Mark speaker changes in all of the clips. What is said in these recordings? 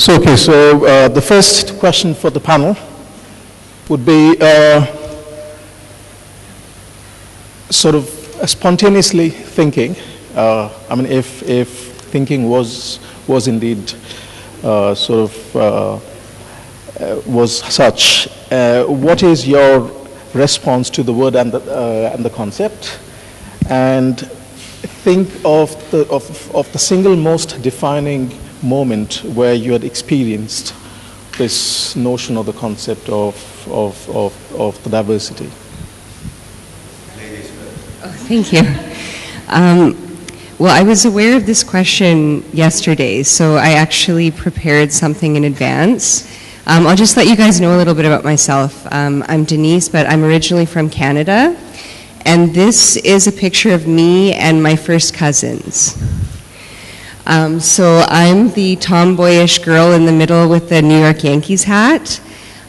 Speaker 1: The first question for the panel would be sort of spontaneously thinking. I mean, if thinking was indeed was such, what is your response to the word and the concept? And think of the single most defining moment where you had experienced this notion or the concept of the diversity.
Speaker 2: Oh, thank you. Well, I was aware of this question yesterday, so I actually prepared something in advance. I'll just let you guys know a little bit about myself. I'm Denise, but I'm originally from Canada, and this is a picture of me and my first cousins. So I'm the tomboyish girl in the middle with the New York Yankees hat.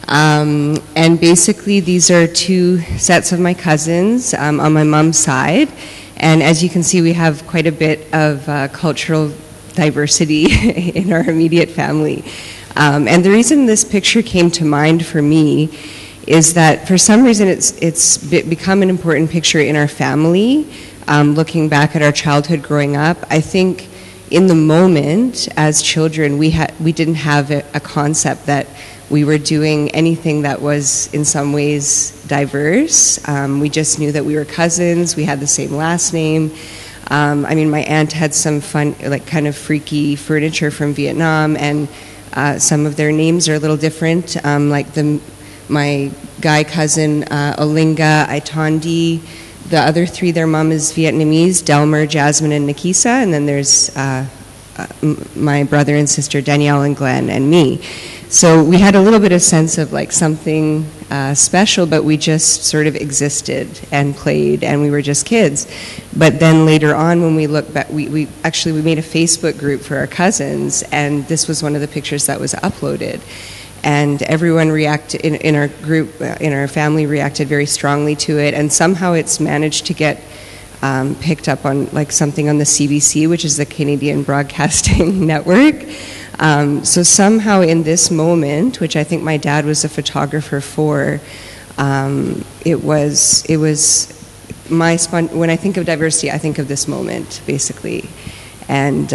Speaker 2: And basically these are two sets of my cousins on my mom's side. And as you can see, we have quite a bit of cultural diversity in our immediate family. And the reason this picture came to mind for me is that for some reason it's become an important picture in our family. Looking back at our childhood growing up, I think in the moment, as children, we didn't have a concept that we were doing anything that was in some ways diverse. We just knew that we were cousins, we had the same last name. I mean, my aunt had some fun, like kind of freaky furniture from Vietnam, and some of their names are a little different, like my guy cousin, Olinga, Aitondi. The other three, their mom is Vietnamese, Delmer, Jasmine, and Nikisa, and then there's my brother and sister, Danielle and Glenn, and me. So we had a little bit of sense of like something special, but we just sort of existed and played, and we were just kids. But then later on, when we look back, we made a Facebook group for our cousins, and this was one of the pictures that was uploaded. And everyone reacted in our group, in our family, reacted very strongly to it. And somehow it's managed to get picked up on like something on the CBC, which is the Canadian Broadcasting Network. So somehow in this moment, which I think my dad was a photographer for, it was when I think of diversity, I think of this moment basically, and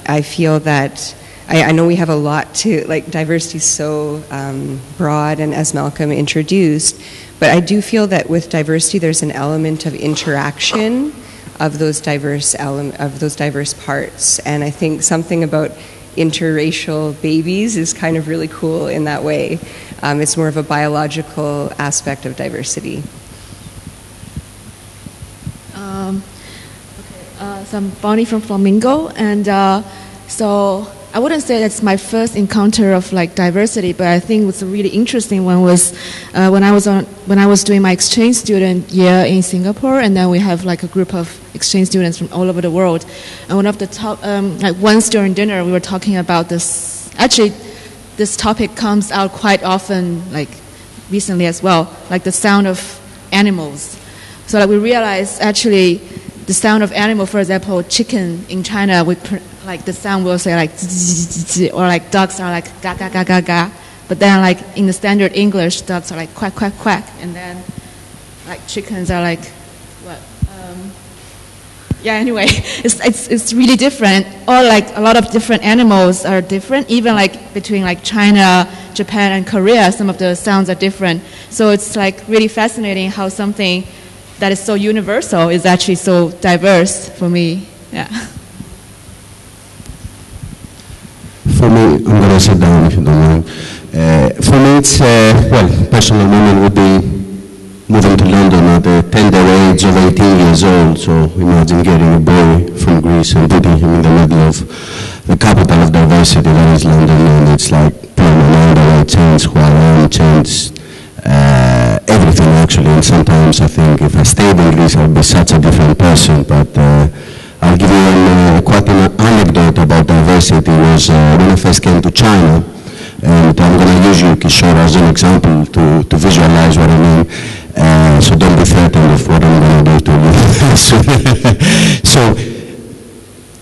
Speaker 2: I feel that. I know we have a lot to, like, diversity is so broad, and as Malcolm introduced, but I do feel that with diversity there's an element of interaction of those diverse parts, and I think something about interracial babies is kind of really cool in that way. It's more of a biological aspect of diversity.
Speaker 3: So I'm Bonnie from Flamingo, and so I wouldn't say that's my first encounter of like diversity, but I think it was a really interesting one was when I was doing my exchange student year in Singapore, and then we have like a group of exchange students from all over the world, and one of the top like once during dinner we were talking about this. Actually, this topic comes out quite often, like recently as well, like the sound of animals. So like we realized actually the sound of animal, for example, chicken in China, like the sound will say like zzz, or like dogs are like ga ga ga ga ga, but then like in the standard English, dogs are like quack quack quack, and then like chickens are like what? Yeah. Anyway, it's really different. Or like a lot of different animals are different. Even like between like China, Japan, and Korea, some of the sounds are different. So it's like really fascinating how something that is so universal is actually so diverse for me. Yeah.
Speaker 4: For me, I'm going to sit down if you don't mind. For me, it's, well, personal moment would be moving to London at the tender age of 18 years old. So imagine getting a boy from Greece and putting him in the middle of the capital of diversity that is London, and it's like playing around and it changed who I am, changed everything actually. And sometimes I think if I stayed in Greece, I'd be such a different person. But I'll give you quite an anecdote about diversity. Was when I first came to China, and I'm going to use you, Kishore, as an example to visualize what I mean. So don't be threatened of what I'm going to do to you. So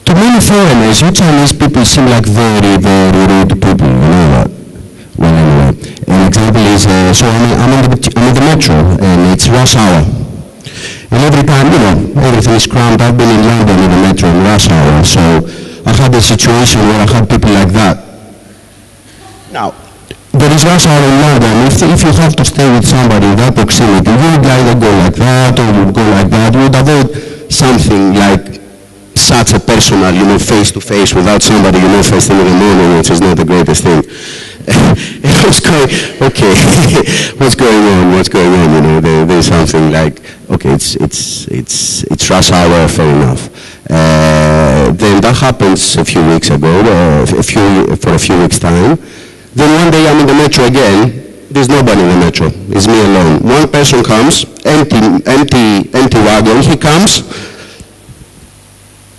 Speaker 4: to many foreigners, you Chinese people seem like very, very rude people, you know that. Well, anyway, an example is, so I'm in the metro, and it's rush hour. And every time, you know, everything is crammed. I've been in London in the metro in rush hour, so I had a situation where I had people like that. Now, there is rush hour in London. If you have to stay with somebody in that proximity, you would either go like that or you would go like that. You would avoid something like such a personal, you know, face-to-face without somebody, you know, first thing in the morning, which is not the greatest thing. What's going, okay, what's going on, you know, there's something like, okay, it's rush hour, fair enough. Then that happens a few weeks ago, for a few weeks' time. Then one day I'm in the metro again, there's nobody in the metro, it's me alone. One person comes, empty wagon, he comes,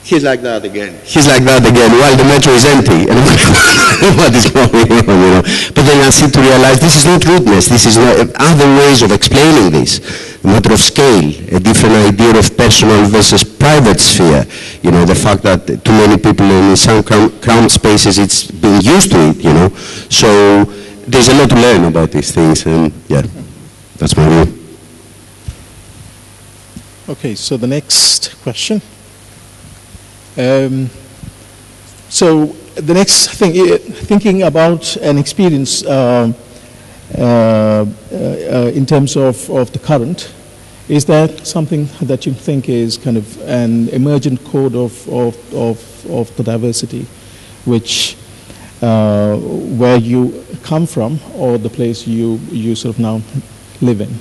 Speaker 4: he's like that again. He's like that again while the metro is empty. And what is going on, you know? But then I seem to realize this is not rudeness. This is not other ways of explaining this. A matter of scale, a different idea of personal versus private sphere. You know, the fact that too many people in some crowd spaces, it's being used to it, you know. So there's a lot to learn about these things, and yeah, that's my view.
Speaker 1: Okay, so the next question. So the next thing, thinking about an experience in terms of the current, is that something that you think is kind of an emergent code of the diversity, which where you come from or the place you sort of now live in?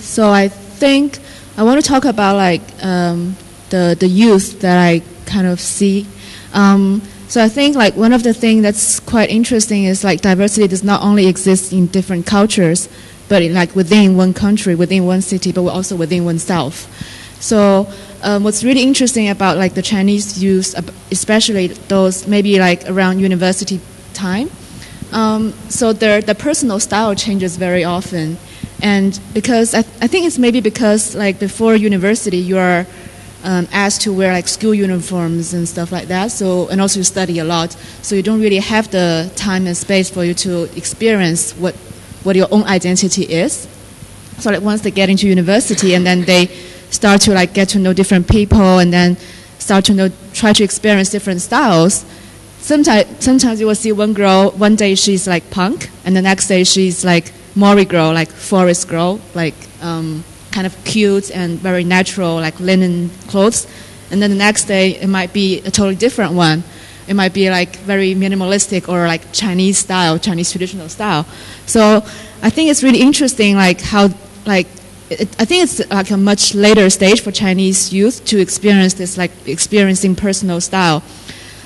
Speaker 3: So I think I want to talk about like the youth that I kind of see. So I think like one of the things that's quite interesting is like diversity does not only exist in different cultures, but like within one country, within one city, but also within oneself. So what's really interesting about like the Chinese youth, especially those maybe like around university time, so the personal style changes very often. And because I think it's maybe because like before university you are asked to wear like school uniforms and stuff like that. So and also you study a lot, so you don't really have the time and space for you to experience what your own identity is. So like once they get into university and then they start to like get to know different people and then start to try to experience different styles. Sometimes you will see one girl, one day she's like punk, and the next day she's like Maury girl, like forest girl, like kind of cute and very natural, like linen clothes. And then the next day it might be a totally different one. It might be like very minimalistic or like Chinese style, Chinese traditional style. So I think it's really interesting, like how like I think it's like a much later stage for Chinese youth to experience this, like experiencing personal style.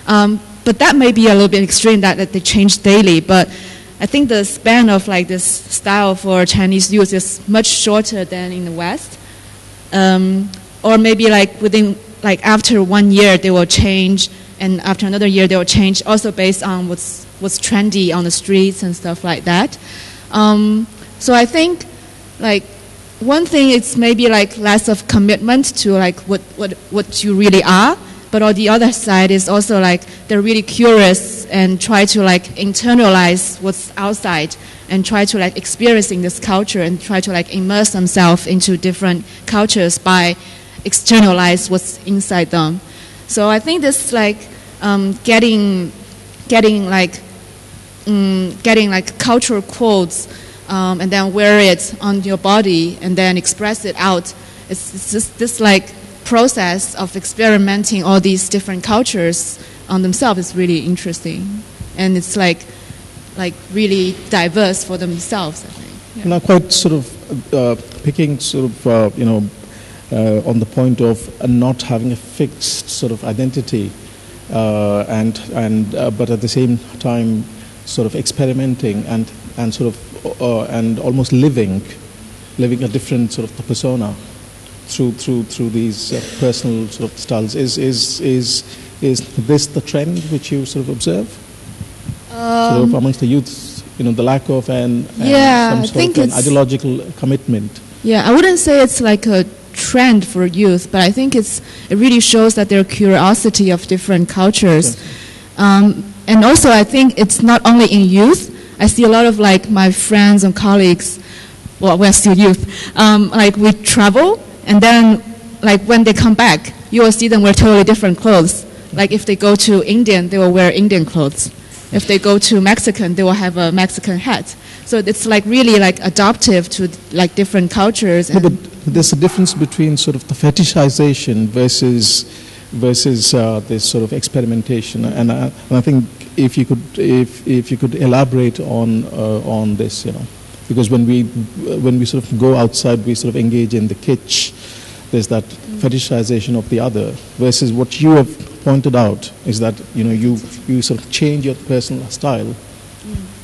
Speaker 3: But that may be a little bit extreme that they change daily. But I think the span of like this style for Chinese youth is much shorter than in the West. Or maybe like within like after 1 year they will change, and after another year they will change, also based on what's trendy on the streets and stuff like that. So I think like one thing is maybe like less of commitment to like what you really are. But on the other side is also like they're really curious and try to like internalize what's outside and try to like experiencing this culture and try to like immerse themselves into different cultures by externalize what's inside them. So I think this like getting cultural quotes and then wear it on your body and then express it out. It's just this like process of experimenting all these different cultures on themselves is really interesting, and it's like really diverse for themselves, I think. Yeah.
Speaker 1: Now, quite sort of picking sort of on the point of not having a fixed sort of identity, but at the same time sort of experimenting and sort of and almost living a different sort of persona through these personal sort of styles. Is this the trend which you sort of observe sort of amongst the youth the lack of
Speaker 3: Yeah,
Speaker 1: some
Speaker 3: I
Speaker 1: sort
Speaker 3: think
Speaker 1: of an
Speaker 3: it's-
Speaker 1: ideological commitment.
Speaker 3: Yeah, I wouldn't say it's like a trend for youth, but I think it really shows that their curiosity of different cultures. And also, I think it's not only in youth. I see a lot of like my friends and colleagues. Well, we're still youth. Like we travel, and then like when they come back, you will see them wear totally different clothes. Like if they go to Indian, they will wear Indian clothes. If they go to Mexican, they will have a Mexican hat. So it's like really like adaptive to like different cultures.
Speaker 1: No, but there's a difference between sort of the fetishization versus this sort of experimentation, and I think if you could elaborate on this, because when we sort of go outside, we sort of engage in the kitsch. There's that fetishization of the other versus what you have pointed out is that you sort of change your personal style,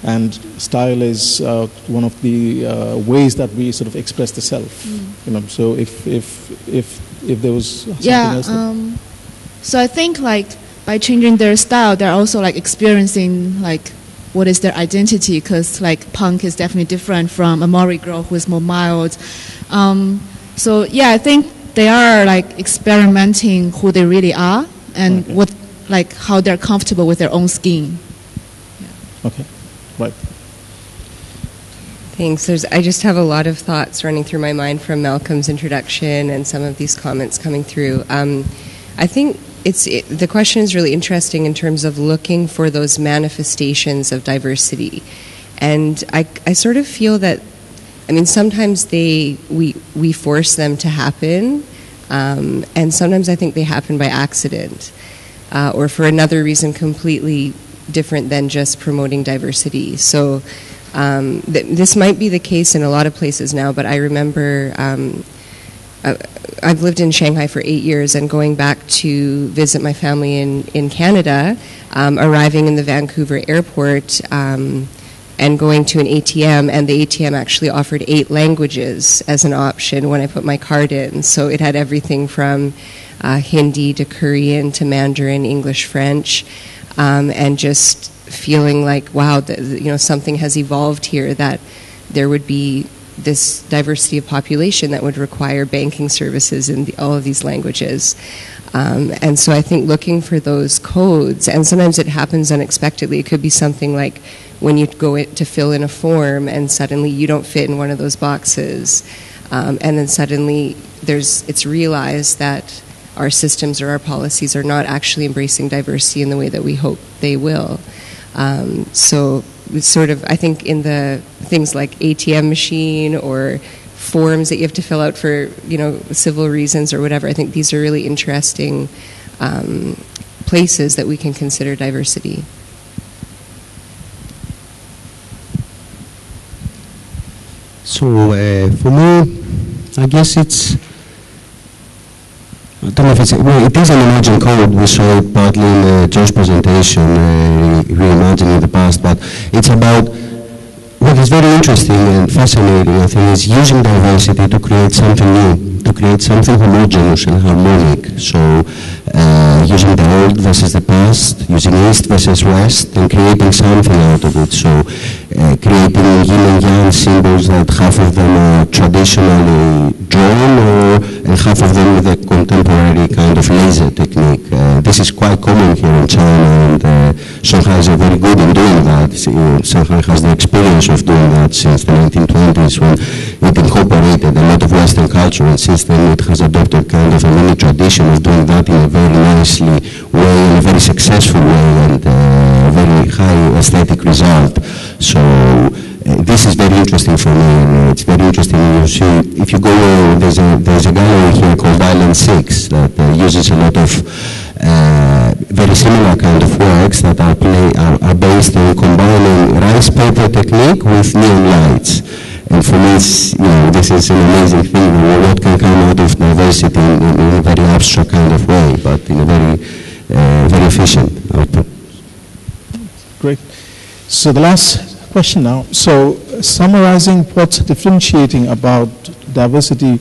Speaker 1: and style is one of the ways that we sort of express the self. So if there was something else.
Speaker 3: So I think like by changing their style, they're also like experiencing like what is their identity, because like punk is definitely different from a Maori girl who is more mild. So yeah, I think they are like experimenting who they really are and how they're comfortable with their own skin. Yeah.
Speaker 1: Okay, right.
Speaker 2: Thanks. I just have a lot of thoughts running through my mind from Malcolm's introduction and some of these comments coming through. I think the question is really interesting in terms of looking for those manifestations of diversity. And I sort of feel that, sometimes we force them to happen, and sometimes I think they happen by accident, or for another reason completely different than just promoting diversity. So this might be the case in a lot of places now, but I remember I've lived in Shanghai for 8 years, and going back to visit my family in Canada, arriving in the Vancouver airport, and going to an ATM, and the ATM actually offered 8 languages as an option when I put my card in. So it had everything from Hindi to Korean to Mandarin, English, French, and just feeling like, wow, something has evolved here, that there would be this diversity of population that would require banking services in all of these languages. And so I think looking for those codes, and sometimes it happens unexpectedly. It could be something like when you go to fill in a form and suddenly you don't fit in one of those boxes. And then suddenly it's realized that our systems or our policies are not actually embracing diversity in the way that we hope they will. So it's sort of, I think in the things like ATM machine or forms that you have to fill out for, civil reasons or whatever, I think these are really interesting places that we can consider diversity.
Speaker 4: So for me, I guess I don't know if it is an emerging code. We saw it partly in Joe's presentation, reimagining the past, but it's about what is very interesting and fascinating, I think, is using diversity to create something new, to create something homogeneous and harmonic. So using the old versus the past, using East versus West, and creating something out of it. So creating yin and yang symbols that half of them are traditionally drawn, and half of them with a contemporary kind of laser technique. This is quite common here in China, and Shanghai is very good in doing that. Shanghai has the experience of doing that since the 1920s, when it incorporated a lot of Western culture, and since then it has adopted kind of a mini tradition of doing that in a very nicely way, in a very successful way, and a very high aesthetic result. So this is very interesting for me, and it's very interesting. You see, if you go, there's a gallery here called Island 6 that uses a lot of very similar kind of works that are based on combining rice paper technique with neon lights. And for me, this is an amazing thing. What can come out of diversity in a very abstract kind of way, but in a very efficient output.
Speaker 1: Great. So the last question now. So summarizing what's differentiating about diversity,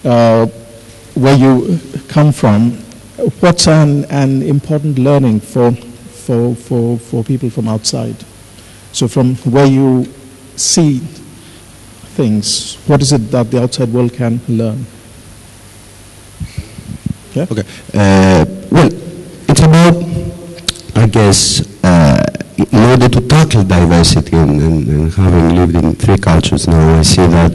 Speaker 1: where you come from, what's an important learning for people from outside? So from where you see things, what is it that the outside world can learn? Yeah?
Speaker 4: Okay. Well, it's about, I guess, in order to tackle diversity, and having lived in 3 cultures now, I see that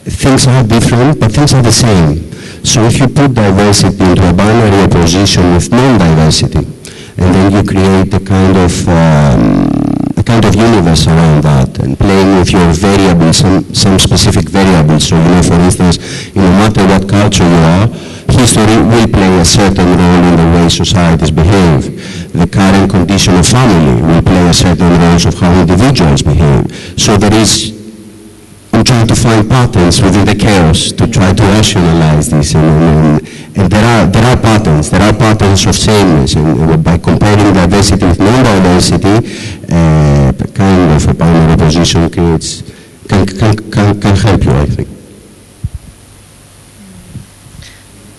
Speaker 4: things are different, but things are the same. So if you put diversity into a binary opposition with non-diversity, and then you create a kind of universe around that, and playing with your variables, some specific variables. So, for instance, no matter what culture you are, history will play a certain role in the way societies behave. The current condition of family will play a certain role of how individuals behave. So I'm trying to find patterns within the chaos to try to rationalize this, and there are patterns of sameness, and by comparing diversity with non-diversity, kind of a binary position can help you, I think.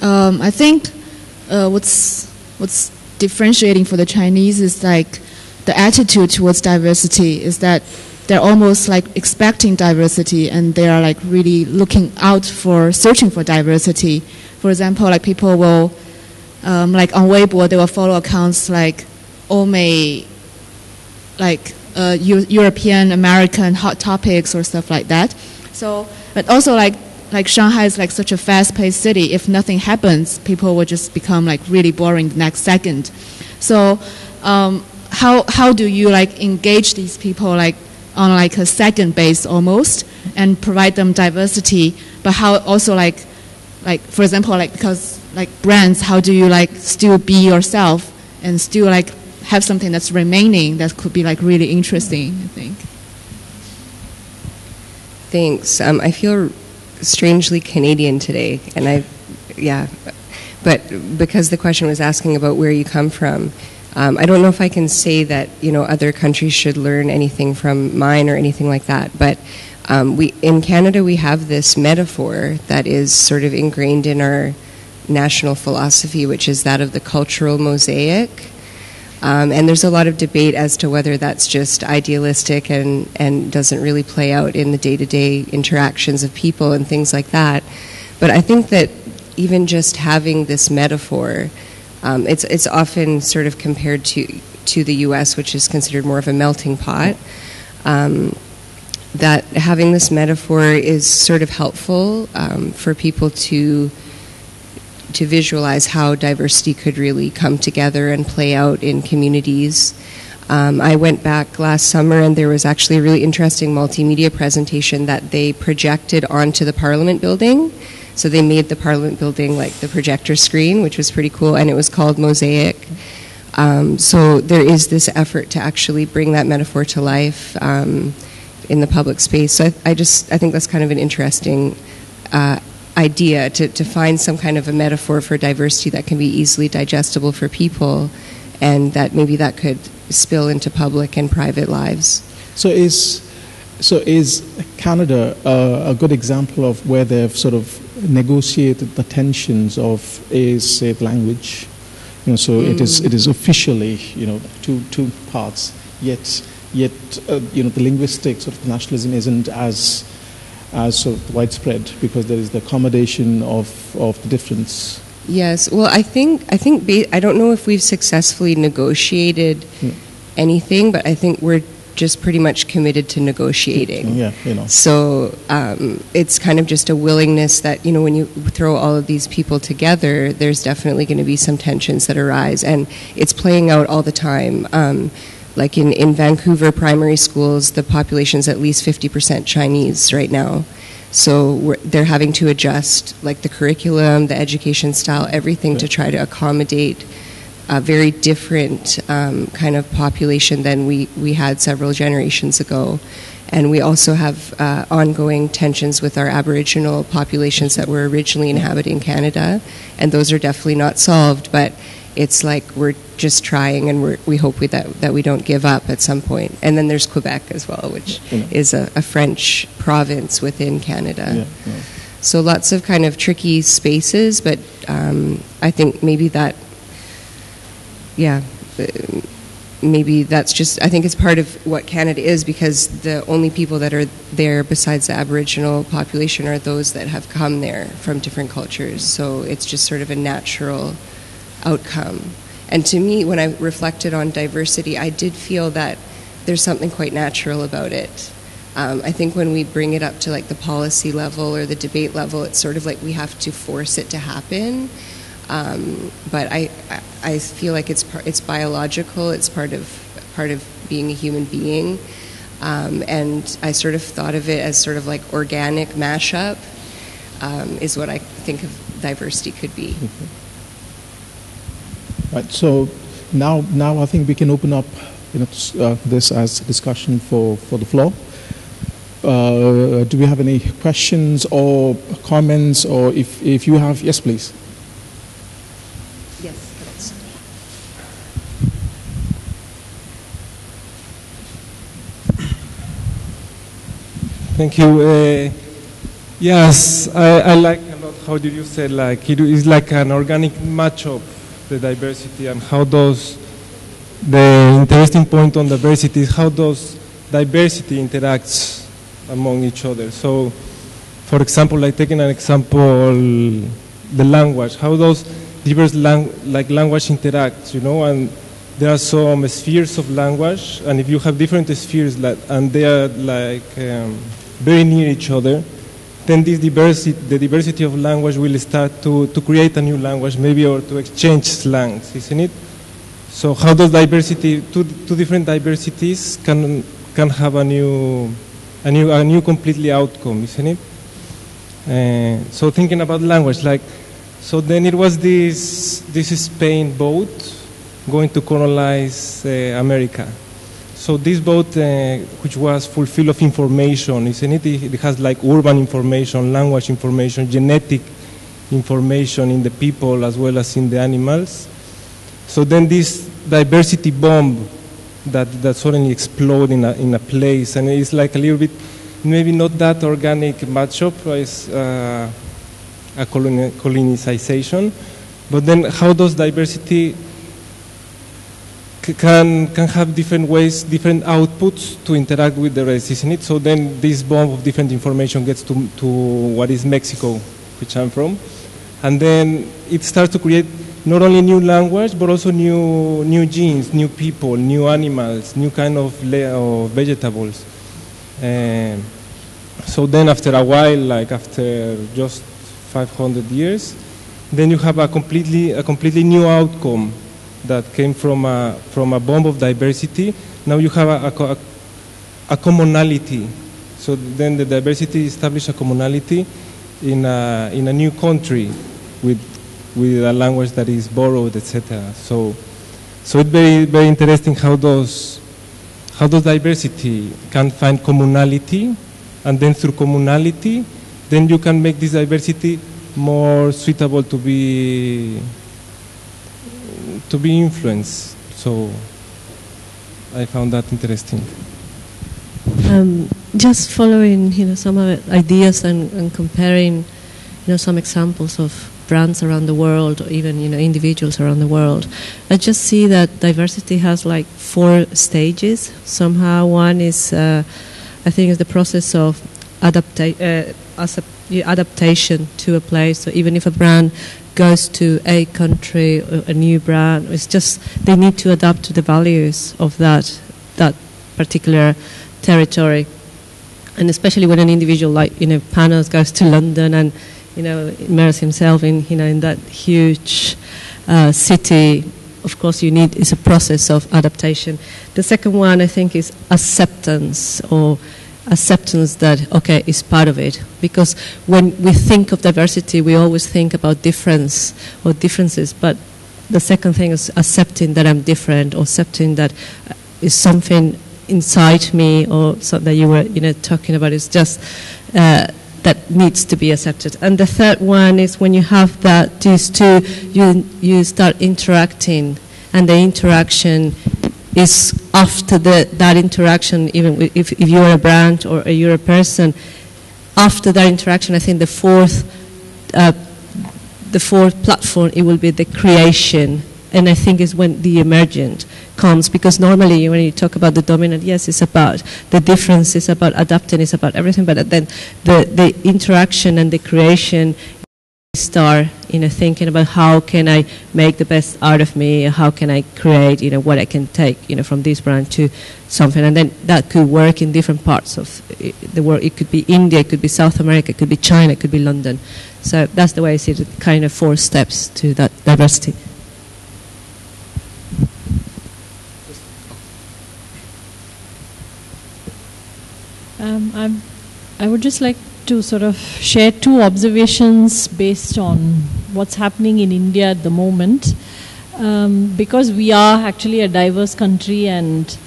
Speaker 3: I think what's differentiating for the Chinese is like the attitude towards diversity is that they're almost like expecting diversity, and they are like really looking out for searching for diversity. For example, like people will like on Weibo they will follow accounts like Omei, like European American hot topics or stuff like that. So, but also like Shanghai is like such a fast-paced city. If nothing happens, people will just become like really boring the next second. So, how do you like engage these people like on like a second base almost, and provide them diversity? But how also like for example, like because like brands, how do you like still be yourself and still like have something that's remaining that could be like really interesting, I think.
Speaker 2: Thanks. I feel strangely Canadian today, and but because the question was asking about where you come from, I don't know if I can say that other countries should learn anything from mine or anything like that. But we in Canada we have this metaphor that is sort of ingrained in our national philosophy, which is that of the cultural mosaic. And there's a lot of debate as to whether that's just idealistic and doesn't really play out in the day-to-day interactions of people and things like that. But I think that even just having this metaphor, it's often sort of compared to the U.S., which is considered more of a melting pot, that having this metaphor is sort of helpful for people to visualize how diversity could really come together and play out in communities. I went back last summer, and there was actually a really interesting multimedia presentation that they projected onto the Parliament building. So they made the Parliament building like the projector screen, which was pretty cool, and it was called Mosaic. So there is this effort to actually bring that metaphor to life in the public space. So I think that's kind of an interesting idea to find some kind of a metaphor for diversity that can be easily digestible for people, and that maybe that could spill into public and private lives.
Speaker 1: So is Canada a good example of where they've sort of negotiated the tensions of say language? So it is officially two parts, yet the linguistic sort of nationalism isn't as sort of widespread because there is the accommodation of the difference.
Speaker 2: Yes, well, I think I don't know if we've successfully negotiated anything, but I think we're just pretty much committed to negotiating.
Speaker 1: Yeah,
Speaker 2: So it's kind of just a willingness that when you throw all of these people together, there's definitely going to be some tensions that arise, and it's playing out all the time. Like in Vancouver primary schools, the population's at least 50% Chinese right now. So they're having to adjust like the curriculum, the education style, everything to try to accommodate a very different kind of population than we had several generations ago. And we also have ongoing tensions with our Aboriginal populations that were originally inhabiting Canada, and those are definitely not solved, but it's like we're just trying, and we hope that we don't give up at some point. And then there's Quebec as well, which is a French province within Canada. So lots of kind of tricky spaces, but I think maybe that, maybe that's just, I think it's part of what Canada is, because the only people that are there besides the Aboriginal population are those that have come there from different cultures. So it's just sort of a natural outcome. And to me, when I reflected on diversity, I did feel that there's something quite natural about it. I think when we bring it up to like the policy level or the debate level, it's sort of like we have to force it to happen. But I feel like it's biological. It's part of being a human being, and I sort of thought of it as sort of like organic mashup is what I think of diversity could be.
Speaker 1: Right. So now I think we can open up this as a discussion for the floor. Do we have any questions or comments, or if you have, yes, please.
Speaker 2: Yes, that's.
Speaker 5: Thank you. Yes, I like a lot how did you say, like it is like an organic matchup, the diversity, and how does the interesting point on diversity is how does diversity interacts among each other. So, for example, like taking an example, the language, how those diverse language interact, and there are some spheres of language, and if you have different spheres and they are like very near each other, then this the diversity of language will start to create a new language, maybe, or to exchange slangs, isn't it? So how does diversity, two different diversities can have a new completely outcome, isn't it? So thinking about language, so then it was this Spain boat going to colonize America. So this boat, which was full of information, isn't it? It has like urban information, language information, genetic information in the people as well as in the animals. So then this diversity bomb that suddenly explode in a place, and it's like a little bit, maybe not that organic matchup, it's a colonization, but then how does diversity can have different ways, different outputs to interact with the rest, isn't it? So then this bomb of different information gets to what is Mexico, which I'm from, and then it starts to create not only new language, but also new genes, new people, new animals, new kind of vegetables. So then after a while, like after just 500 years, then you have a completely new outcome that came from a bomb of diversity. Now you have a commonality. So then the diversity established a commonality in a new country with a language that is borrowed, etc. So it's very, very interesting how does diversity can find commonality, and then through commonality, then you can make this diversity more suitable to be influenced. So I found that interesting.
Speaker 6: Just following, some of the ideas and comparing, some examples of brands around the world, or even individuals around the world. I just see that diversity has like 4 stages. Somehow one is, I think, is the process of adaptation to a place. So even if a brand goes to a country, a new brand, it's just they need to adapt to the values of that particular territory. And especially when an individual like Panos goes to London and immerse himself in in that huge city, of course it's a process of adaptation. The second one, I think, is acceptance that, okay, is part of it. Because when we think of diversity, we always think about difference or differences, but the second thing is accepting that I'm different, or accepting that is something inside me, or so that you were talking about, is just that needs to be accepted. And the third one is when you have these two, you start interacting, and the interaction is after that interaction, even if you're a brand or you're a person, after that interaction, I think the fourth platform, it will be the creation, and I think is when the emergent cons, because normally when you talk about the dominant, yes, it's about the difference, it's about adapting, it's about everything, but then the interaction and the creation start, thinking about how can I make the best out of me, how can I create, what I can take, from this brand to something, and then that could work in different parts of the world. It could be India, it could be South America, it could be China, it could be London. So that's the way I see it, kind of 4 steps to that diversity.
Speaker 7: I would just like to sort of share 2 observations based on what's happening in India at the moment. Because we are actually a diverse country, and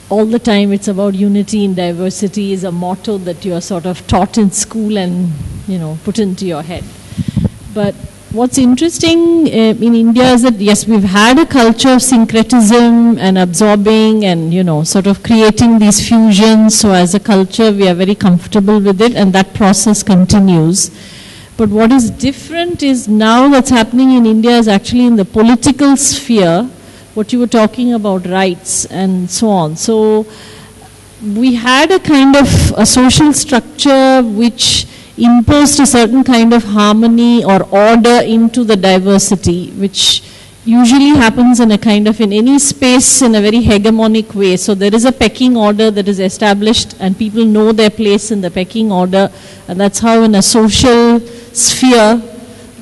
Speaker 7: all the time it's about unity in diversity is a motto that you are sort of taught in school and, put into your head. But what's interesting in India is that, yes, we've had a culture of syncretism and absorbing and, sort of creating these fusions. So as a culture, we are very comfortable with it, and that process continues. But what is different is now what's happening in India is actually in the political sphere, what you were talking about, rights and so on. So we had a kind of a social structure which imposed a certain kind of harmony or order into the diversity, which usually happens in a kind of, in any space, in a very hegemonic way. So there is a pecking order that is established, and people know their place in the pecking order, and that's how in a social sphere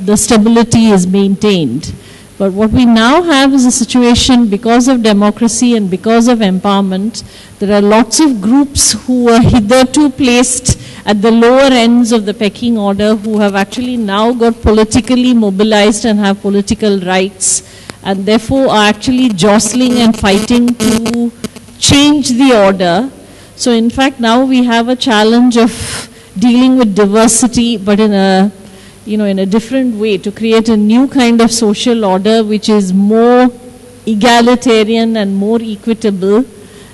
Speaker 7: the stability is maintained. But what we now have is a situation, because of democracy and because of empowerment, there are lots of groups who were hitherto placed at the lower ends of the pecking order, who have actually now got politically mobilized and have political rights, and therefore are actually jostling and fighting to change the order. So in fact now we have a challenge of dealing with diversity, but in a in a different way, to create a new kind of social order which is more egalitarian and more equitable,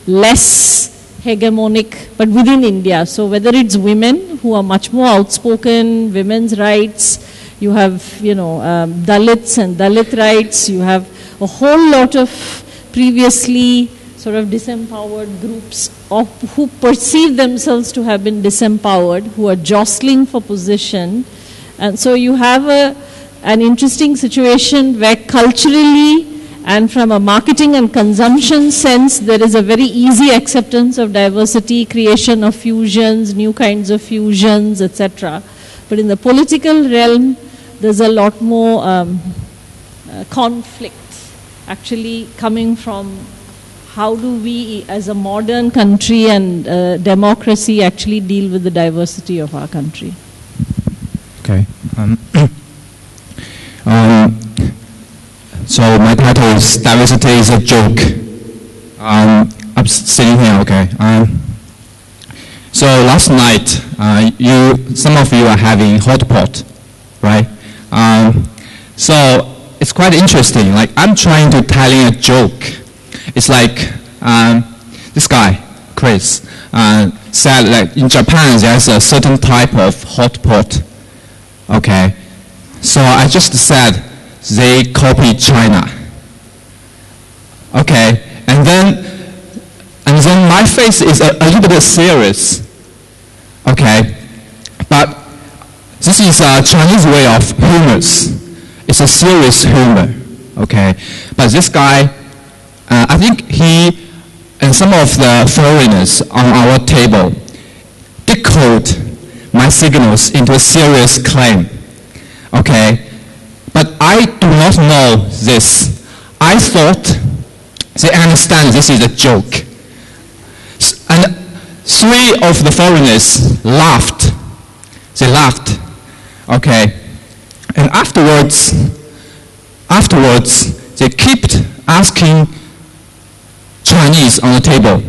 Speaker 7: less hegemonic, but within India. So whether it's women who are much more outspoken, women's rights, you have, Dalits and Dalit rights, you have a whole lot of previously sort of disempowered groups who perceive themselves to have been disempowered, who are jostling for position. And so you have an interesting situation where culturally and from a marketing and consumption sense, there is a very easy acceptance of diversity, creation of fusions, new kinds of fusions, etc. But in the political realm, there's a lot more conflict actually coming from how do we as a modern country and democracy actually deal with the diversity of our country.
Speaker 8: Okay. So my title is Diversity is a Joke. I'm sitting here, okay. So last night, some of you are having hot pot, right? So it's quite interesting. Like, I'm trying to tell you a joke. It's like this guy, Chris, said like in Japan there's a certain type of hot pot. Okay, so I just said they copy China. Okay, and then my face is a little bit serious. Okay, but this is a Chinese way of humor. It's a serious humor. Okay, but this guy, I think he and some of the foreigners on our table decode my signals into a serious claim. Okay, but I do not know this. I thought they understand this is a joke. And 3 of the foreigners laughed. They laughed. Okay, and afterwards they kept asking Chinese on the table,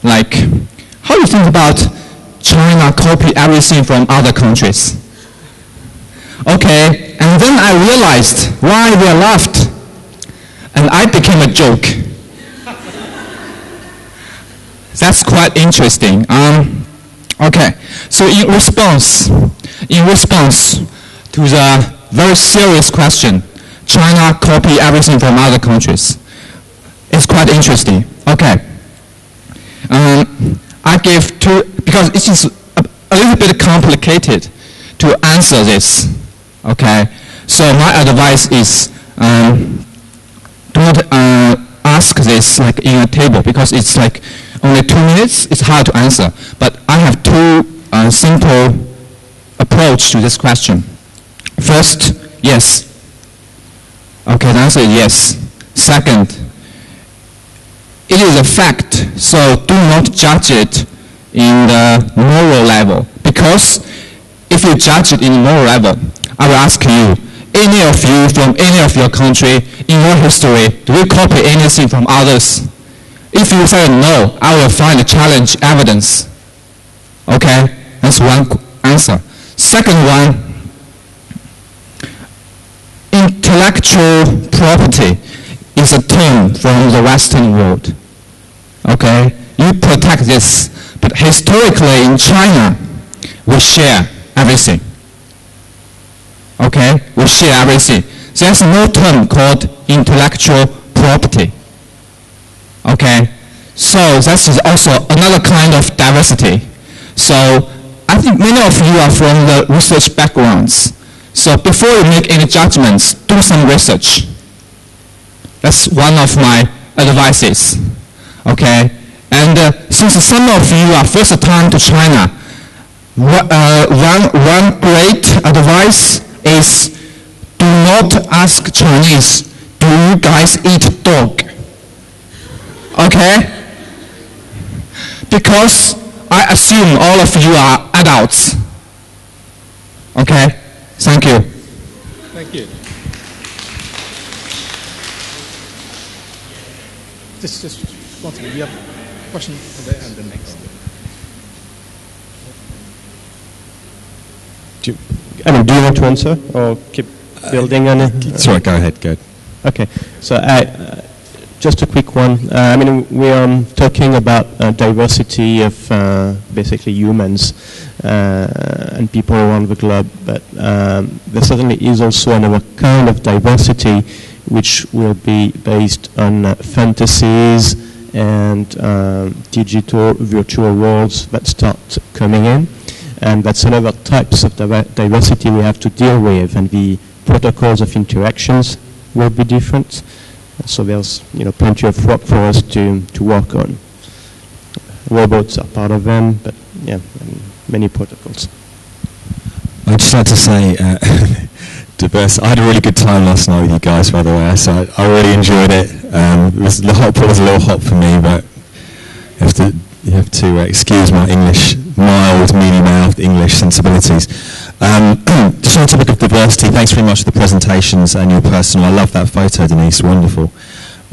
Speaker 8: like, how do you think about China copy everything from other countries? Okay, and then I realized why they laughed, and I became a joke. That's quite interesting. Okay, so in response to the very serious question, China copy everything from other countries, It's quite interesting. Okay. I give two, because it is a little bit complicated to answer this. Okay. So my advice is don't ask this like in a table, because it's like only 2 minutes. It's hard to answer. But I have two simple approach to this question. First, yes. Okay, the answer is yes. Second, it is a fact, so do not judge it in the moral level. Because if you judge it in the moral level, I will ask you, any of you from any of your country, in your history, do you copy anything from others? If you say no, I will find a challenge evidence. Okay, that's one answer. Second one, intellectual property is a term from the Western world. Okay, you protect this, but historically in China, we share everything. Okay, we share everything. There's no term called intellectual property. Okay, so that is also another kind of diversity. So I think many of you are from the research backgrounds. So before you make any judgments, do some research. That's one of my advices. Okay, and since some of you are first time to China, one great advice is do not ask Chinese, do you guys eat dog? Okay? Because I assume all of you are adults. Okay? Thank you.
Speaker 1: Thank you. Just one second. We have a question there and then next.
Speaker 9: Do you want to answer or keep building on it?
Speaker 10: Sorry, go ahead. Go.
Speaker 9: Okay. So just a quick one. We are talking about diversity of basically humans and people around the globe, but there certainly is also another kind of diversity which will be based on fantasies and digital virtual worlds that start coming in. And that's another types of diversity we have to deal with, and the protocols of interactions will be different. So there's plenty of work for us to work on. Robots are part of them, but yeah, many protocols.
Speaker 10: I'd just like to say, diverse. I had a really good time last night with you guys, by the way. So I really enjoyed it. The hot pot was a little hot for me, but you have to excuse my English, mild, mealy-mouthed English sensibilities. Just on the topic of diversity, thanks very much for the presentations and your personal. I love that photo, Denise. Wonderful.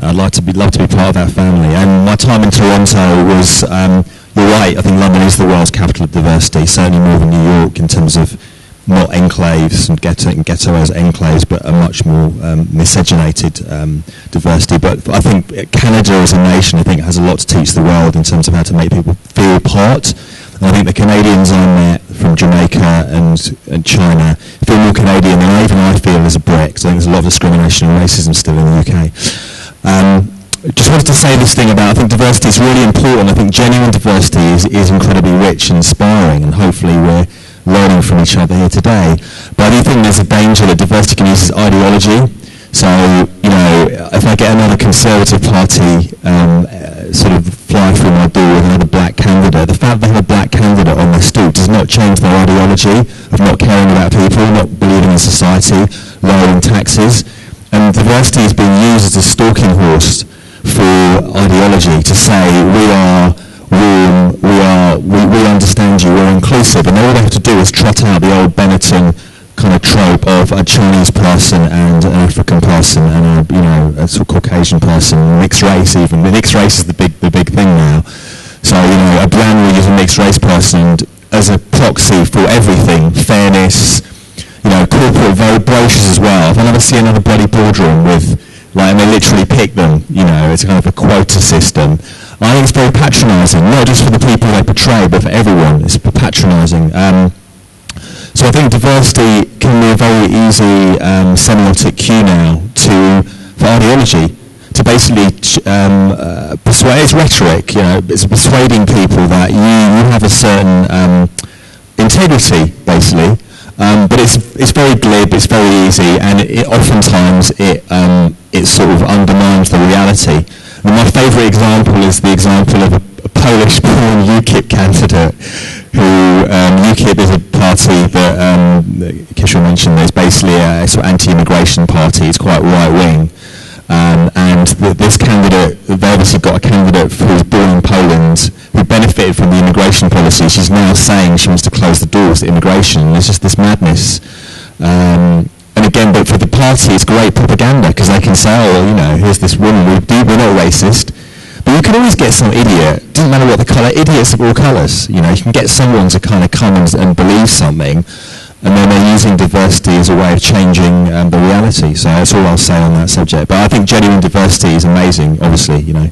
Speaker 10: I'd love to be part of that family. And my time in Toronto was, you're right, I think London is the world's capital of diversity, certainly more than New York in terms of not enclaves and ghetto as enclaves, but a much more miscegenated diversity. But I think Canada as a nation, I think, has a lot to teach the world in terms of how to make people feel part. And I think the Canadians I met from Jamaica and China feel more Canadian than even I feel as a Brit. So I think there's a lot of discrimination and racism still in the UK. Just wanted to say this thing about, I think diversity is really important. I think genuine diversity is incredibly rich and inspiring, and hopefully we're learning from each other here today. But I do think there's a danger that diversity can use as ideology. So, if I get another Conservative Party sort of fly through my door with another black candidate, the fact they have a black candidate on their stoop does not change their ideology of not caring about people, not believing in society, lowering taxes. And diversity is being used as a stalking horse for ideology to say we are warm, we understand you, we're inclusive, and all they have to do is trot out the old Benetton kind of trope of a Chinese person and an African person and a sort of Caucasian person, mixed race even. The mixed race is the big thing now. So a brand will use a mixed race person as a proxy for everything, fairness, corporate vote brochures as well. If I never see another bloody boardroom with, and they literally pick them, it's kind of a quota system. I think it's very patronising, not just for the people they portray, but for everyone. It's patronising. So I think diversity can be a very easy semiotic cue now for ideology. to basically persuade. It's rhetoric, you know. It's persuading people that you have a certain integrity, basically. But it's very glib, it's very easy, and oftentimes it sort of undermines the reality. And my favourite example is the example of a Polish-born UKIP candidate who, UKIP is a party that Kishore mentioned, is basically a sort of anti-immigration party. It's quite right-wing. And this candidate, they obviously got a candidate who was born in Poland, who benefited from the immigration policy. She's now saying she wants to close the doors to immigration. It's just this madness. And again, but for the party, it's great propaganda, because they can say, oh, you know, here's this woman, we're not racist. But you can always get some idiot, doesn't matter what the colour, idiots of all colours. You know, you can get someone to kind of come and believe something, and then they're using diversity as a way of changing the reality. So that's all I'll say on that subject. But I think genuine diversity is amazing, obviously, you know.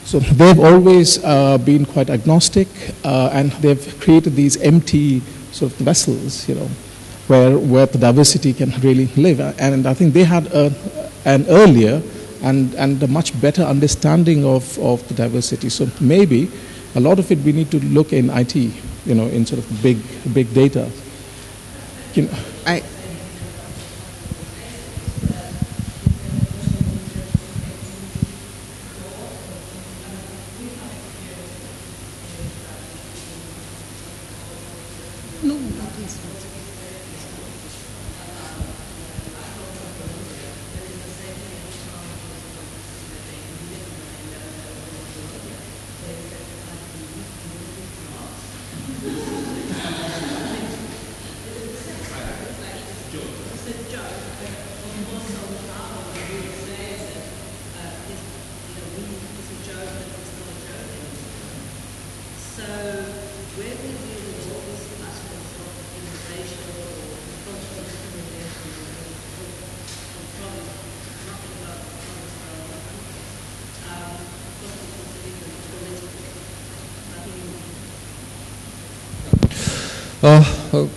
Speaker 1: So they've always been quite agnostic, and they've created these empty sort of vessels, you know, where the diversity can really live. And I think they had an earlier and a much better understanding of the diversity. So maybe a lot of it we need to look in IT, in sort of big data.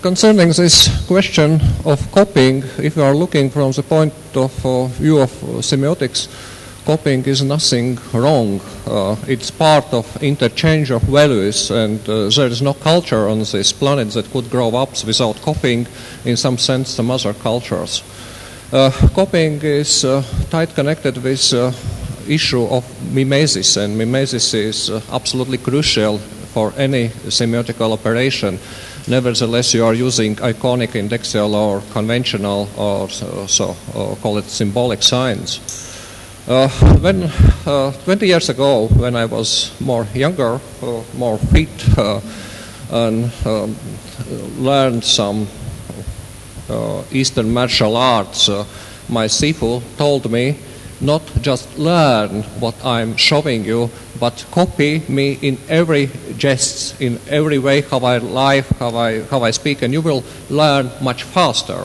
Speaker 11: Concerning this question of copying, if you are looking from the point of view of semiotics, copying is nothing wrong. It's part of interchange of values, and there is no culture on this planet that could grow up without copying, in some sense, some other cultures. Copying is tight connected with issue of mimesis, and mimesis is absolutely crucial for any semiotical operation. Nevertheless, you are using iconic, indexial, or conventional, or call it symbolic signs. 20 years ago, when I was more younger, more fit, and learned some Eastern martial arts, my sifu told me, not just learn what I'm showing you, but copy me in every gest, in every way how I live, how I speak, and you will learn much faster.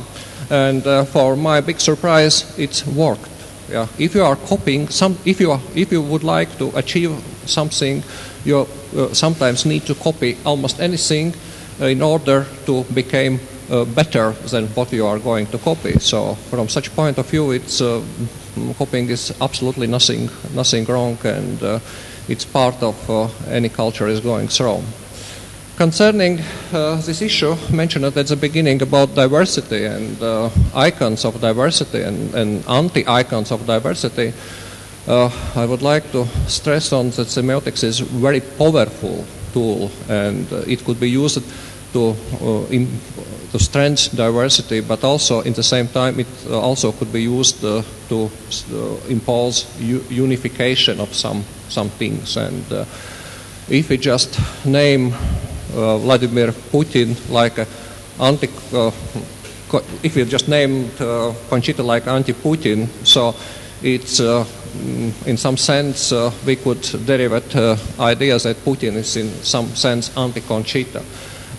Speaker 11: And for my big surprise, it's worked. Yeah. If you are copying if you would like to achieve something, you sometimes need to copy almost anything in order to become better than what you are going to copy. So from such point of view, it's copying is absolutely nothing wrong, and it's part of any culture is going through. Concerning this issue mentioned at the beginning about diversity and icons of diversity and anti-icons of diversity, I would like to stress on that semiotics is a very powerful tool, and it could be used to strengthen diversity, but also in the same time it also could be used to impose unification of some things. And if we just name Vladimir Putin like if we just named Conchita like anti-Putin, so it's in some sense we could derive ideas that Putin is in some sense anti-Conchita,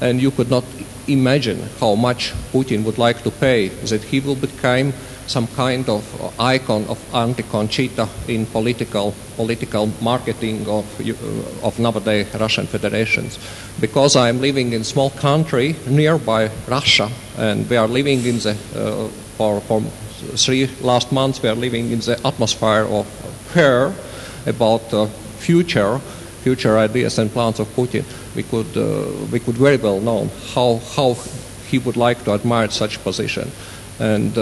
Speaker 11: and you could not imagine how much Putin would like to pay that he will become some kind of icon of anti-Conchita in political marketing of nowadays Russian federations. Because I am living in a small country nearby Russia, and we are living in the for 3 last months we are living in the atmosphere of fear about future ideas and plans of Putin. We could very well know how he would like to admire such position. And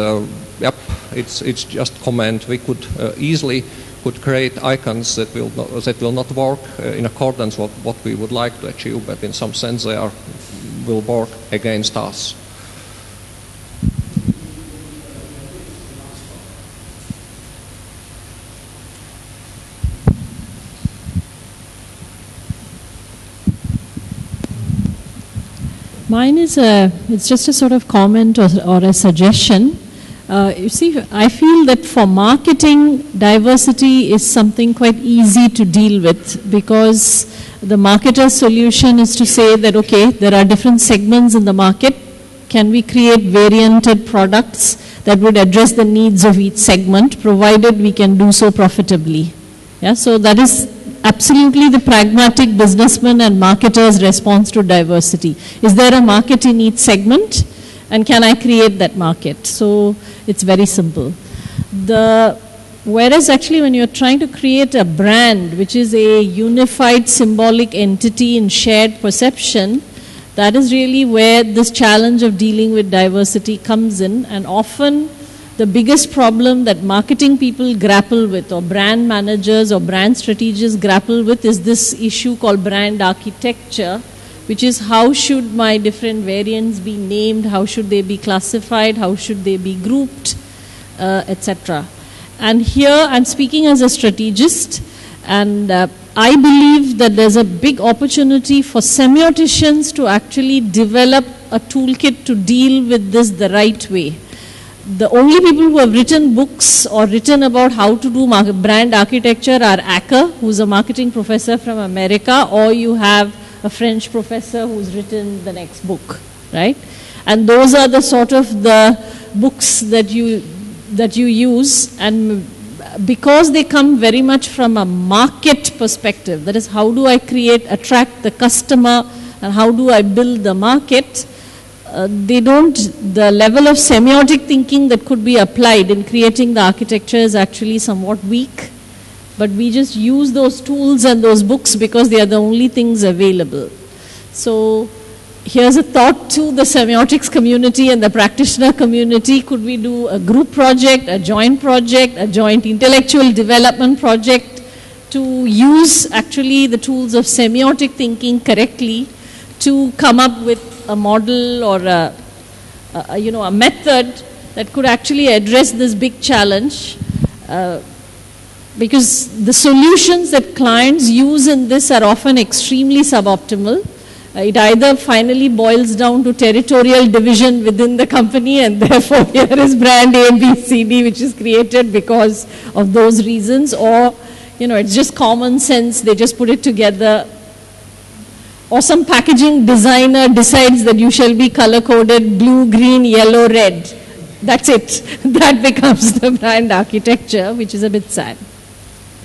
Speaker 11: yep, it's just comment. We could easily create icons that will not work in accordance with what we would like to achieve, but in some sense they will work against us.
Speaker 7: Mine is it's just a sort of comment or a suggestion. You see, I feel that for marketing, diversity is something quite easy to deal with, because the marketer's solution is to say that, okay, there are different segments in the market. Can we create varianted products that would address the needs of each segment, provided we can do so profitably? Yeah, so that is absolutely the pragmatic businessman and marketer's response to diversity. Is there a market in each segment? and can I create that market? So it's very simple. Whereas actually when you're trying to create a brand, which is a unified symbolic entity in shared perception, that is really where this challenge of dealing with diversity comes in. And often the biggest problem that marketing people grapple with, or brand managers or brand strategists grapple with, is this issue called brand architecture, which is how should my different variants be named, how should they be classified, how should they be grouped, etc. And here I'm speaking as a strategist, and I believe that there's a big opportunity for semioticians to actually develop a toolkit to deal with this the right way. The only people who have written books or written about how to do brand architecture are Acker, who's a marketing professor from America, or you have a French professor who's written the next book, right? And those are the sort of the books that you use, and because they come very much from a market perspective, that is, how do I attract the customer, and how do I build the market, the level of semiotic thinking that could be applied in creating the architecture is actually somewhat weak. But we just use those tools and those books because they are the only things available. So here's a thought to the semiotics community and the practitioner community. Could we do a group project, a joint intellectual development project to use actually the tools of semiotic thinking correctly to come up with a model or a method that could actually address this big challenge? Because the solutions that clients use in this are often extremely suboptimal. It either finally boils down to territorial division within the company, and therefore here is brand A, B, C, D, which is created because of those reasons, or it's just common sense, they just put it together. Or some packaging designer decides that you shall be color-coded blue, green, yellow, red. That's it. That becomes the brand architecture, which is a bit sad.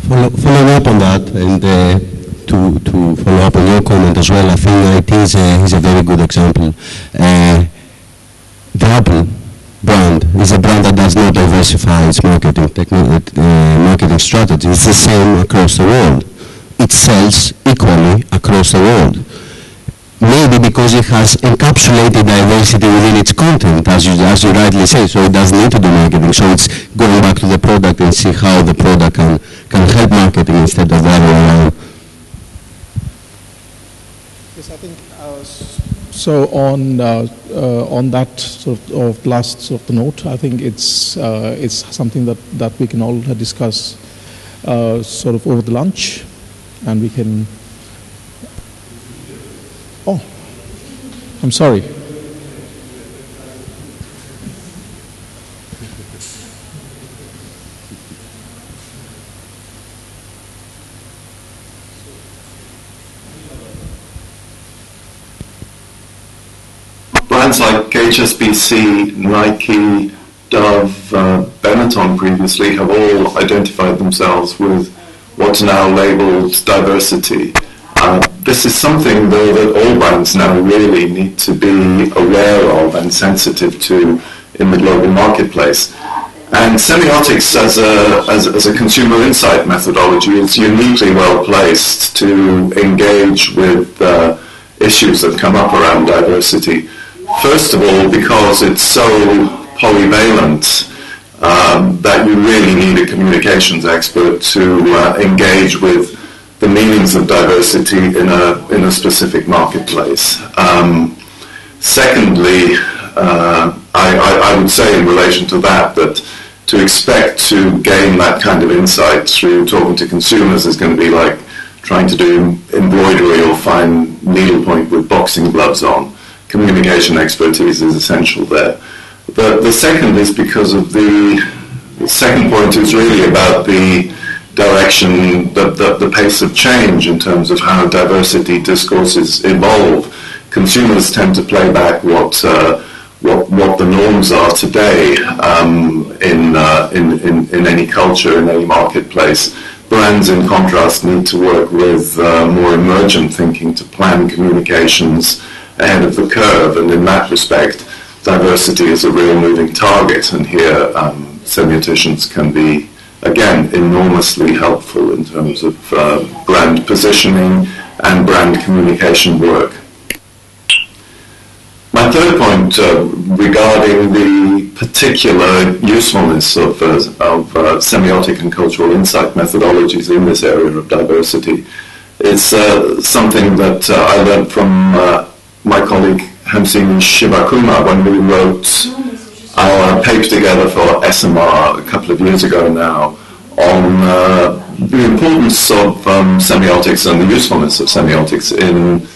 Speaker 4: Following up on that, and to follow up on your comment as well, I think IT is a very good example. The Apple brand is a brand that does not diversify its marketing strategy. It's the same across the world. It sells equally across the world. Maybe because it has encapsulated diversity within its content, as you rightly say, so it doesn't need to do marketing. So it's going back to the product and see how the product can help marketing instead of the other way around.
Speaker 1: Yes, I think so. On that sort of last sort of the note, I think it's something that we can all discuss sort of over the lunch, and we can. Oh, I'm sorry.
Speaker 12: Brands like HSBC, Nike, Dove, Benetton previously have all identified themselves with what's now labeled diversity. This is something, though, that all brands now really need to be aware of and sensitive to in the global marketplace. And semiotics as a consumer insight methodology is uniquely well placed to engage with issues that come up around diversity. First of all, because it's so polyvalent that you really need a communications expert to engage with the meanings of diversity in a specific marketplace. Secondly, I would say in relation to that to expect to gain that kind of insight through talking to consumers is going to be like trying to do embroidery or find needlepoint with boxing gloves on. Communication expertise is essential there. The second is because of the second point is really about the direction, the pace of change in terms of how diversity discourses evolve. Consumers tend to play back what the norms are today in any culture, in any marketplace. Brands, in contrast, need to work with more emergent thinking to plan communications ahead of the curve, and in that respect, diversity is a real moving target, and here semioticians can be, again, enormously helpful in terms of brand positioning and brand communication work. My third point regarding the particular usefulness of semiotic and cultural insight methodologies in this area of diversity is something that I learned from my colleague Hamsini Shivakumar when we wrote our paper together for SMR a couple of years ago now on the importance of semiotics and the usefulness of semiotics in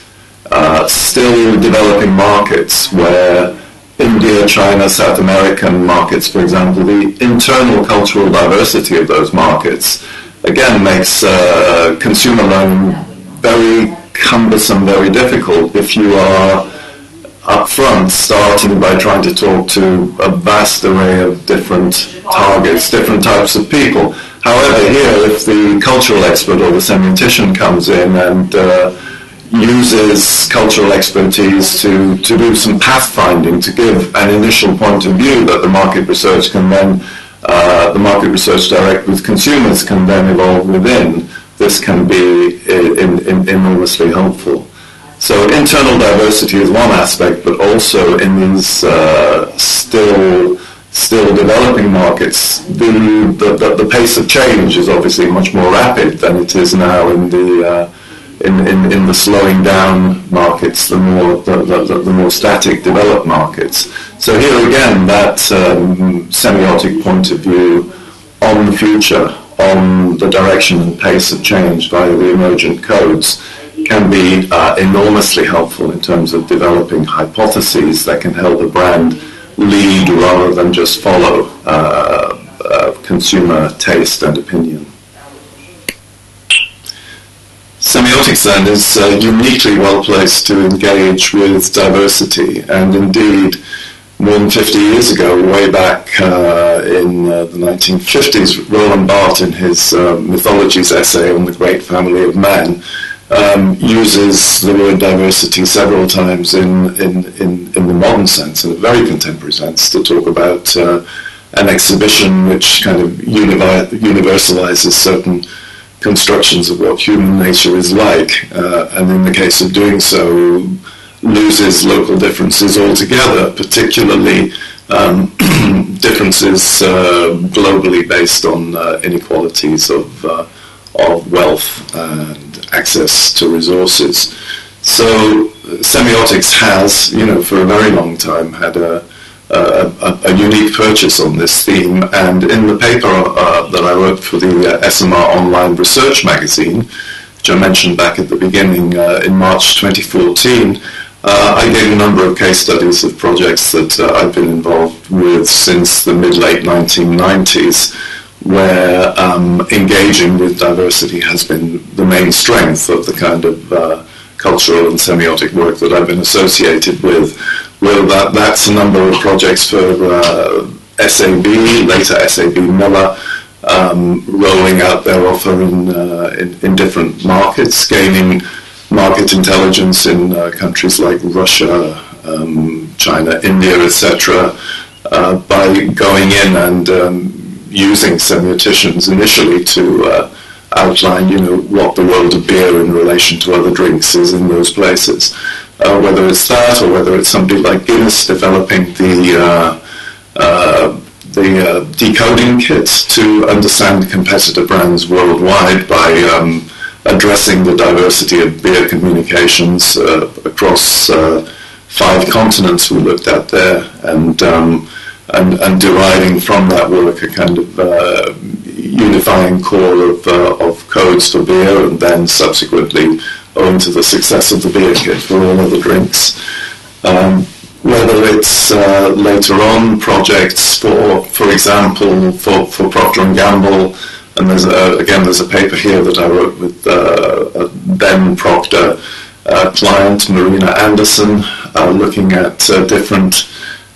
Speaker 12: still developing markets where India, China, South American markets, for example, the internal cultural diversity of those markets, again, makes consumer learning very cumbersome, very difficult if you are up front starting by trying to talk to a vast array of different targets, different types of people. However, here, if the cultural expert or the semiotician comes in and uses cultural expertise to do some pathfinding, to give an initial point of view that the market research can then, the market research direct with consumers can then evolve within, this can be enormously helpful. So internal diversity is one aspect, but also in these still developing markets, the pace of change is obviously much more rapid than it is now in the slowing down markets, the more static developed markets. So here again, that semiotic point of view on the future, on the direction and pace of change via the emergent codes, can be enormously helpful in terms of developing hypotheses that can help a brand lead rather than just follow consumer taste and opinion. Semiotics then is uniquely well placed to engage with diversity, and indeed more than 50 years ago, way back in the 1950s, Roland Barthes in his Mythologies essay on the great family of man uses the word diversity several times in the modern sense, in a very contemporary sense, to talk about an exhibition which kind of universalizes certain constructions of what human nature is like, and in the case of doing so, loses local differences altogether, particularly differences globally based on inequalities of wealth and access to resources. So semiotics has, for a very long time had a unique purchase on this theme, and in the paper that I wrote for the SMR Online Research magazine, which I mentioned back at the beginning in March 2014, I gave a number of case studies of projects that I've been involved with since the mid-late 1990s, where engaging with diversity has been the main strength of the kind of cultural and semiotic work that I've been associated with. Well, that's a number of projects for SAB, later SAB Miller, rolling out their offer in different markets, gaining market intelligence in countries like Russia, China, India, etc., by going in and using semioticians initially to outline, what the world of beer in relation to other drinks is in those places. Whether it's that, or whether it's somebody like Guinness developing the decoding kits to understand competitor brands worldwide by addressing the diversity of beer communications across 5 continents we looked at there, and deriving from that work a kind of unifying core of codes for beer, and then subsequently, owing to the success of the beer kit, for all other drinks. Whether it's later on projects for example, for Procter & Gamble, and there's a paper here that I wrote with a then Procter client, Marina Anderson, looking at different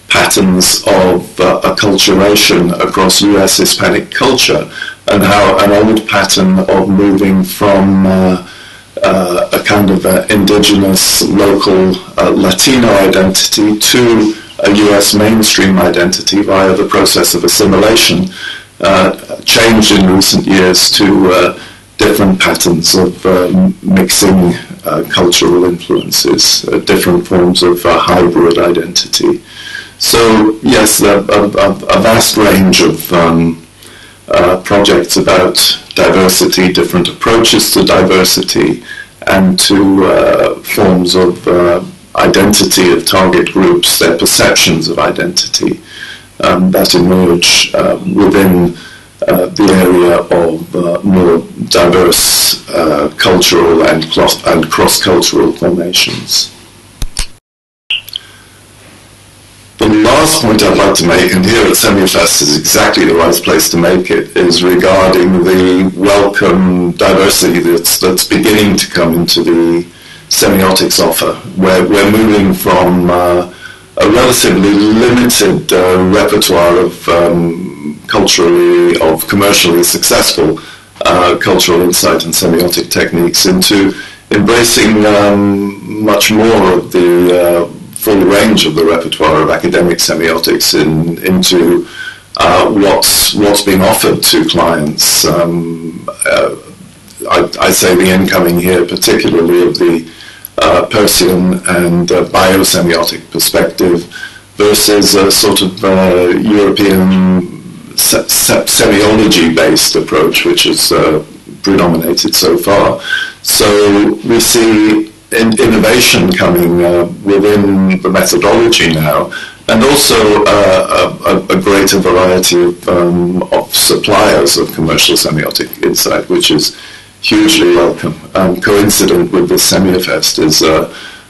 Speaker 12: patterns of acculturation across US Hispanic culture, and how an old pattern of moving from a kind of indigenous local Latino identity to a US mainstream identity via the process of assimilation, changed in recent years to different patterns of mixing cultural influences, different forms of hybrid identity. So yes, a vast range of projects about diversity, different approaches to diversity, and to forms of identity of target groups, their perceptions of identity that emerge within the area of more diverse cultural and cross-cultural formations. The last point I'd like to make, and here at Semiofest is exactly the right place to make it, is regarding the welcome diversity that's beginning to come into the semiotics offer. We're moving from a relatively limited repertoire of commercially successful cultural insight and semiotic techniques into embracing much more of the full range of the repertoire of academic semiotics into what's being offered to clients. I say the incoming here, particularly of the Persian and biosemiotic perspective versus a sort of European semiology-based approach, which has predominated so far. So we see innovation coming within the methodology now, and also a greater variety of suppliers of commercial semiotic insight, which is hugely welcome. Coincident with this Semiofest is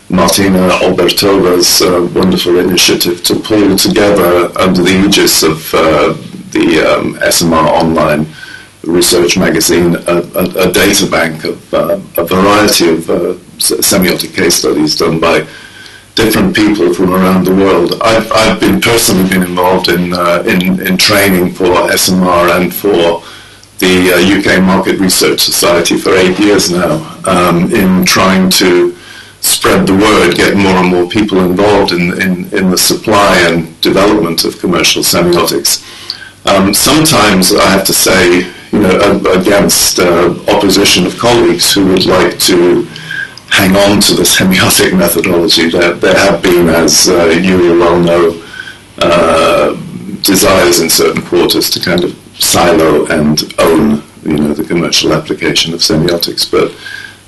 Speaker 12: Martina Albertova's wonderful initiative to pull together under the aegis of the SMR Online research magazine a data bank of a variety of semiotic case studies done by different people from around the world. I've personally been involved in training for SMR and for the UK Market Research Society for 8 years now, in trying to spread the word, get more and more people involved in the supply and development of commercial semiotics. Sometimes I have to say, against opposition of colleagues who would like to hang on to the semiotic methodology, there have been, as you will well know, desires in certain quarters to kind of silo and own, the commercial application of semiotics. But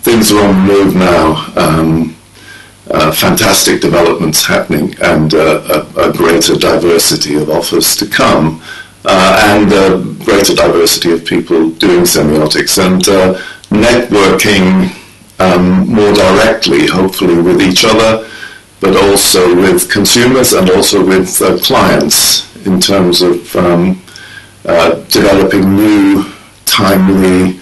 Speaker 12: things are on the move now. Fantastic developments happening, and a greater diversity of offers to come, and a greater diversity of people doing semiotics, and networking more directly, hopefully, with each other, but also with consumers and also with clients in terms of developing new, timely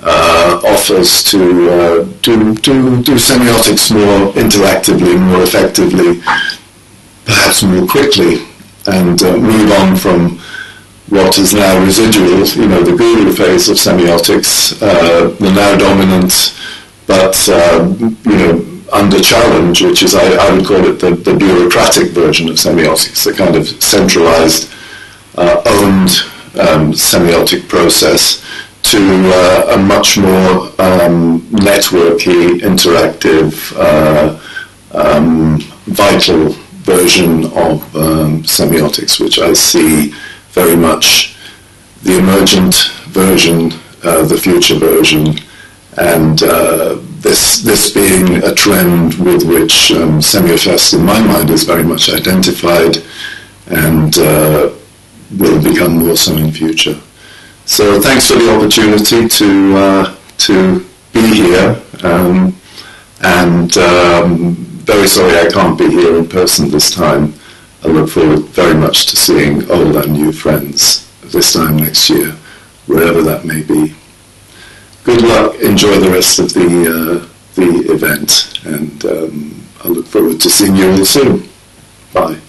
Speaker 12: offers to do semiotics more interactively, more effectively, perhaps more quickly, and move on from what is now residual, the guru phase of semiotics, the now dominant, but under challenge, which is, I would call it the bureaucratic version of semiotics, the kind of centralized, owned semiotic process, to a much more networky, interactive, vital version of semiotics, which I see very much the emergent version, the future version, and this being a trend with which Semiofest, in my mind, is very much identified, and will become more so in future. So thanks for the opportunity to be here, and very sorry I can't be here in person this time. I look forward very much to seeing old and new friends this time next year, wherever that may be. Good luck, enjoy the rest of the event, and I look forward to seeing you all soon. Bye.